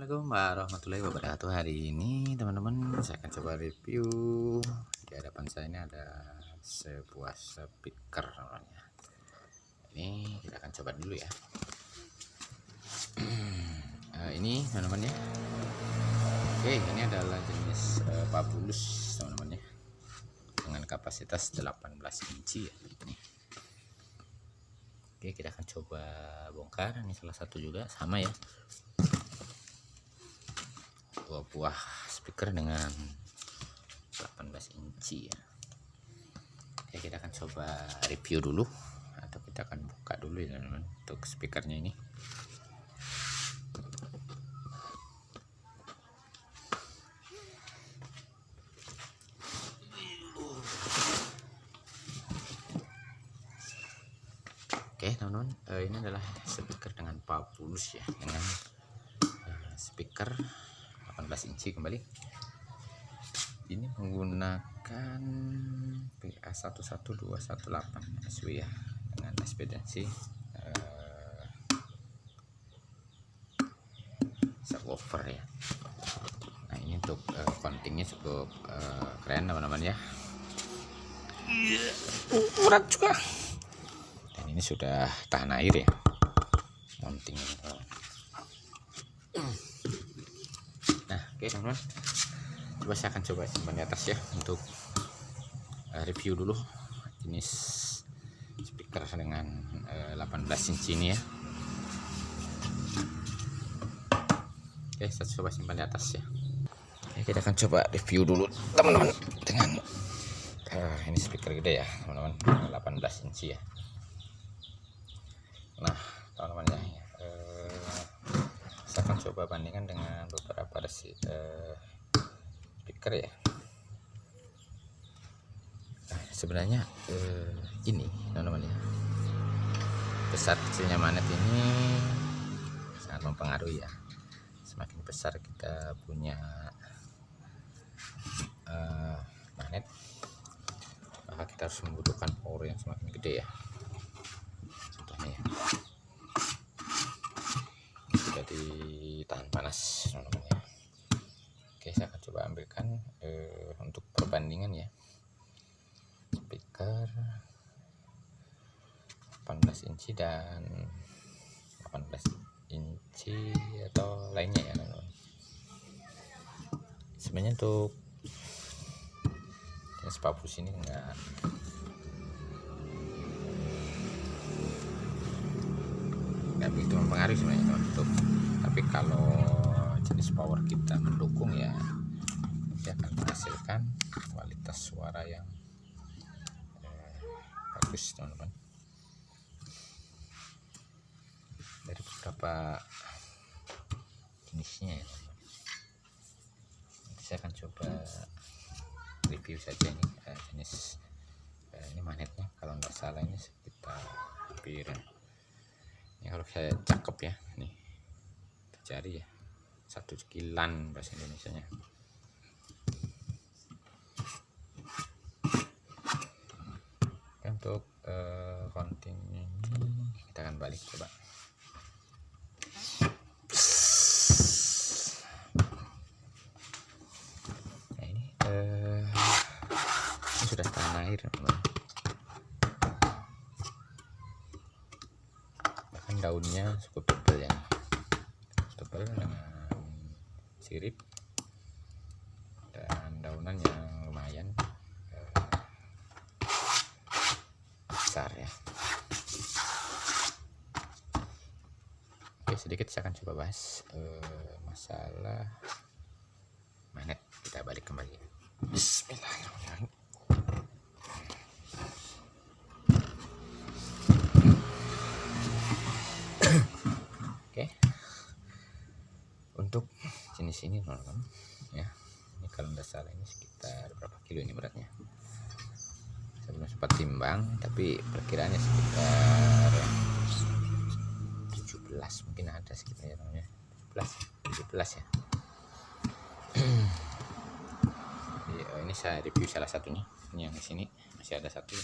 Assalamualaikum warahmatullahi wabarakatuh. Hari ini teman-teman saya akan coba review. Di hadapan saya ini ada sebuah speaker namanya. Ini kita akan coba dulu ya. Ini teman-teman ya. Oke, ini adalah jenis Fabulous teman-teman ya, dengan kapasitas 18 inci ya. Ini. Oke, kita akan coba bongkar. Ini salah satu juga sama ya, dua buah speaker dengan 18 inci ya. Oke, kita akan coba review dulu, atau kita akan buka dulu ya teman-teman untuk speakernya ini. Oke teman-teman, ini adalah speaker dengan Fabulous ya, dengan speaker 18 inci kembali. Ini menggunakan PA11218 SW ya, dengan ekspedisi subwoofer ya. Nah ini untuk countingnya cukup keren teman-teman ya. Berat juga. Dan ini sudah tahan air ya mountingnya. Nah oke teman-teman, coba saya akan coba simpan di atas ya untuk review dulu jenis speaker dengan 18 inci ini ya. Oke, saya coba simpan di atas ya. Oke, kita akan coba review dulu teman-teman dengan ini speaker gede ya teman-teman, 18 inci ya. Nah teman-teman ya, saya akan coba bandingkan dengan beberapa speaker ya. Nah, sebenarnya ini teman-teman ya, besar kecilnya magnet ini sangat mempengaruhi ya. Semakin besar kita punya magnet, maka kita harus membutuhkan power yang semakin gede ya. Contohnya ya, jadi tahan panas teman-teman ya. Oke, saya akan coba ambilkan untuk perbandingan ya, speaker 18 inci dan 18 inci atau lainnya ya teman-teman. Sebenarnya untuk jenis Fabulous ini enggak begitu mempengaruhi sebenarnya untuk, tapi kalau jenis power kita mendukung ya, dia akan menghasilkan kualitas suara yang bagus teman-teman. Dari beberapa jenisnya ya teman-teman. Nanti saya akan coba review saja ini jenis ini magnetnya, kalau nggak salah ini sekitar hampir ini, kalau saya cakep ya nih, cari ya 1 sekilan bahasa Indonesianya. Untuk countingnya ini kita akan balik coba. Nah ini sudah tahan air teman-teman. Bahkan daunnya cukup tebal ya, tebal dengan sirip dan daunan yang lumayan besar ya. Oke, sedikit saya akan coba bahas masalah magnet. Kita balik kembali. Bismillahirrahmanirrahim. Oke, untuk jenis ini teman-teman ya, ini kalau nggak salah ini sekitar berapa kilo ini beratnya, saya belum sempat timbang, tapi perkiraannya sekitar 17 mungkin ada sekitar ya namanya, 17 ya. Jadi, ini saya review salah satunya, ini yang di sini masih ada satu.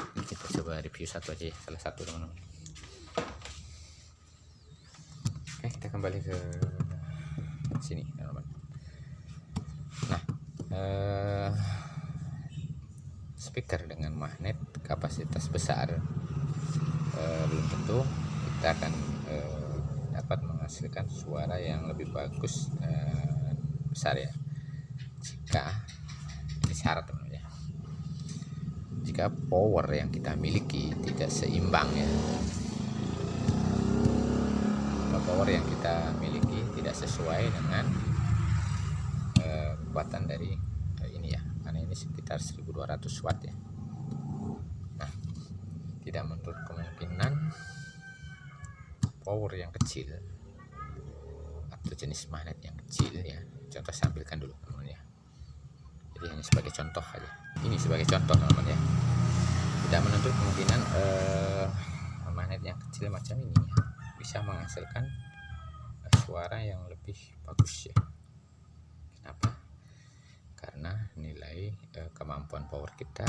Ini kita coba review review satu aja ya, salah satu teman-teman. Oke, kita kembali ke sini teman-teman. Nah, speaker dengan magnet kapasitas besar belum tentu kita akan dapat menghasilkan suara yang lebih bagus besar ya, jika ini syarat teman-teman ya, jika power yang kita miliki tidak seimbang ya, power yang kita miliki tidak sesuai dengan kekuatan dari ini ya, karena ini sekitar 1200 watt ya. Nah, tidak menutup kemungkinan power yang kecil atau jenis magnet yang kecil ya, contoh sampilkan dulu teman-teman ya, jadi hanya sebagai contoh aja, ini sebagai contoh teman-teman ya, tidak menutup kemungkinan magnet yang kecil macam ini ya, bisa menghasilkan suara yang lebih bagus ya. Kenapa? Karena nilai kemampuan power kita,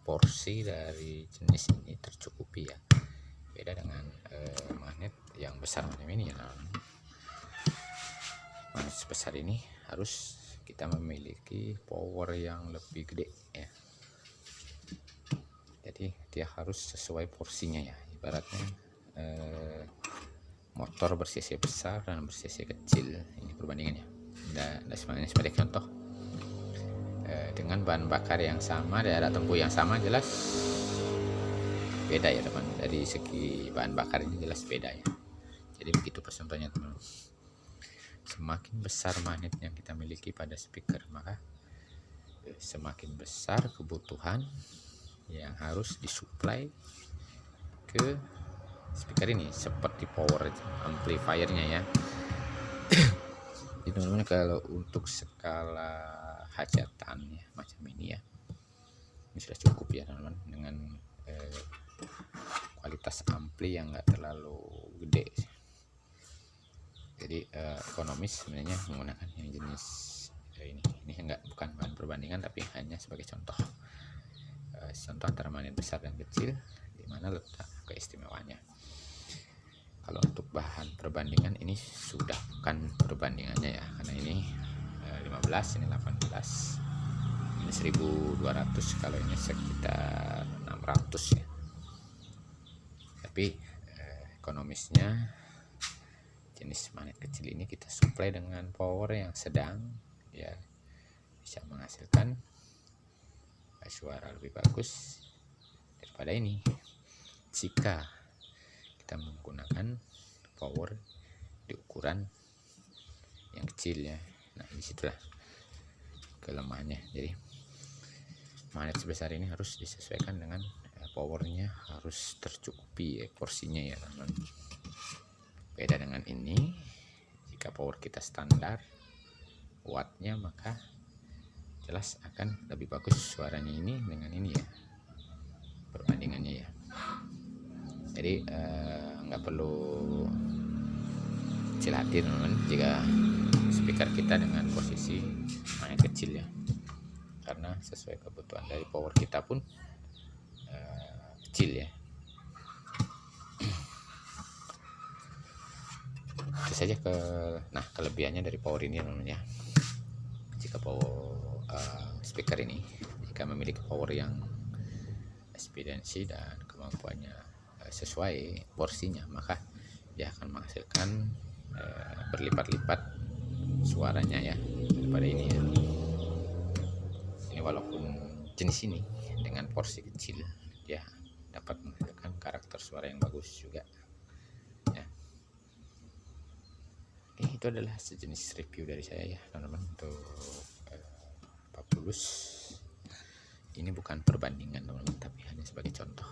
porsi dari jenis ini tercukupi ya, beda dengan magnet yang besar macam ini ya. Magnet sebesar ini harus kita memiliki power yang lebih gede ya, jadi dia harus sesuai porsinya ya, ibaratnya motor ber-cc besar dan ber-cc kecil, ini perbandingannya. Dan sebagai contoh, dengan bahan bakar yang sama, jarak tempuh yang sama, jelas beda ya teman, dari segi bahan bakar ini jelas beda ya. Jadi begitu contohnya teman, semakin besar magnet yang kita miliki pada speaker, maka semakin besar kebutuhan yang harus disuplai ke speaker ini, seperti power amplifiernya ya. Jadi teman-teman, kalau untuk skala hajatan ya macam ini ya, ini sudah cukup ya teman-teman, dengan kualitas ampli yang enggak terlalu gede. Jadi ekonomis sebenarnya menggunakan yang jenis ini enggak, bukan bahan perbandingan, tapi hanya sebagai contoh. Contoh antara magnet besar dan kecil, di mana letak keistimewaannya. Kalau untuk bahan perbandingan ini sudah bukan perbandingannya ya, karena ini 15, ini 18, ini 1200, kalau ini sekitar 600 ya. Tapi ekonomisnya jenis magnet kecil ini kita suplai dengan power yang sedang ya, bisa menghasilkan suara lebih bagus daripada ini jika kita menggunakan power di ukuran yang kecil ya. Nah, disitulah kelemahannya. Jadi magnet sebesar ini harus disesuaikan dengan powernya, harus tercukupi ya, porsinya ya teman-teman. Beda dengan ini, jika power kita standar wattnya, maka jelas akan lebih bagus suaranya ini dengan ini ya, perbandingannya ya. Jadi nggak perlu kecil hati teman-teman jika speaker kita dengan posisi magnet kecil ya, karena sesuai kebutuhan dari power kita pun kecil ya. Itu saja kelebihannya dari power ini teman-teman ya. Jika power speaker ini jika memiliki power yang ekspediensi dan kemampuannya sesuai porsinya, maka dia akan menghasilkan berlipat-lipat suaranya ya daripada ini ya. Ini walaupun jenis ini dengan porsi kecil, dia dapat menghasilkan karakter suara yang bagus juga ya. Itu adalah sejenis review dari saya ya teman-teman untuk Papulus. Ini bukan perbandingan teman-teman, tapi hanya sebagai contoh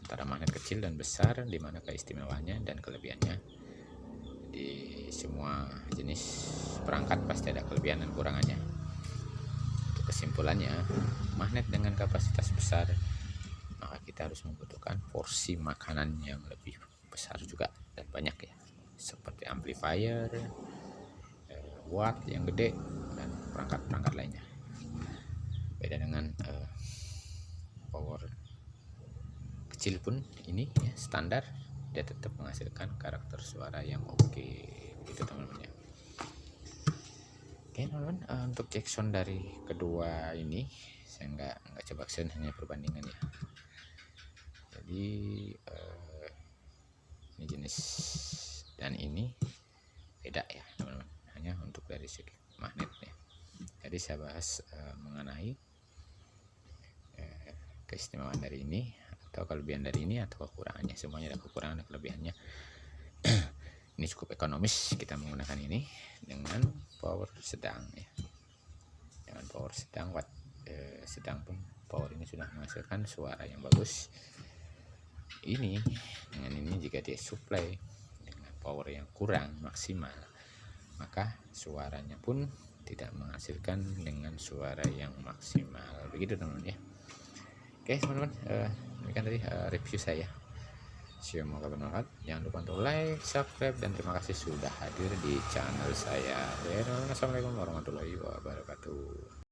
antara magnet kecil dan besar, di mana keistimewaannya dan kelebihannya. Di semua jenis perangkat pasti ada kelebihan dan kurangannya. Untuk kesimpulannya, magnet dengan kapasitas besar, maka kita harus membutuhkan porsi makanan yang lebih besar juga dan banyak ya, seperti amplifier, watt yang gede, dan perangkat-perangkat lainnya. Beda dengan power kecil pun ini ya, standar dia tetap menghasilkan karakter suara yang oke gitu teman-teman ya. Oke teman-teman, untuk cek sound dari kedua ini saya nggak coba sound, hanya perbandingan ya. Jadi ini jenis dan ini beda ya teman-teman, hanya untuk dari segi magnetnya. Jadi saya bahas mengenai keistimewaan dari ini atau kelebihan dari ini atau kekurangannya. Semuanya ada kekurangan dan kelebihannya. Ini cukup ekonomis kita menggunakan ini dengan power sedang ya. Dengan power sedang, watt sedang pun power ini sudah menghasilkan suara yang bagus. Ini dengan ini jika dia supply dengan power yang kurang maksimal, maka suaranya pun tidak menghasilkan dengan suara yang maksimal. Begitu teman-teman ya. Oke teman-teman, demikian tadi review saya. Semoga bermanfaat. Jangan lupa untuk like, subscribe, dan terima kasih sudah hadir di channel saya. Assalamualaikum warahmatullahi wabarakatuh.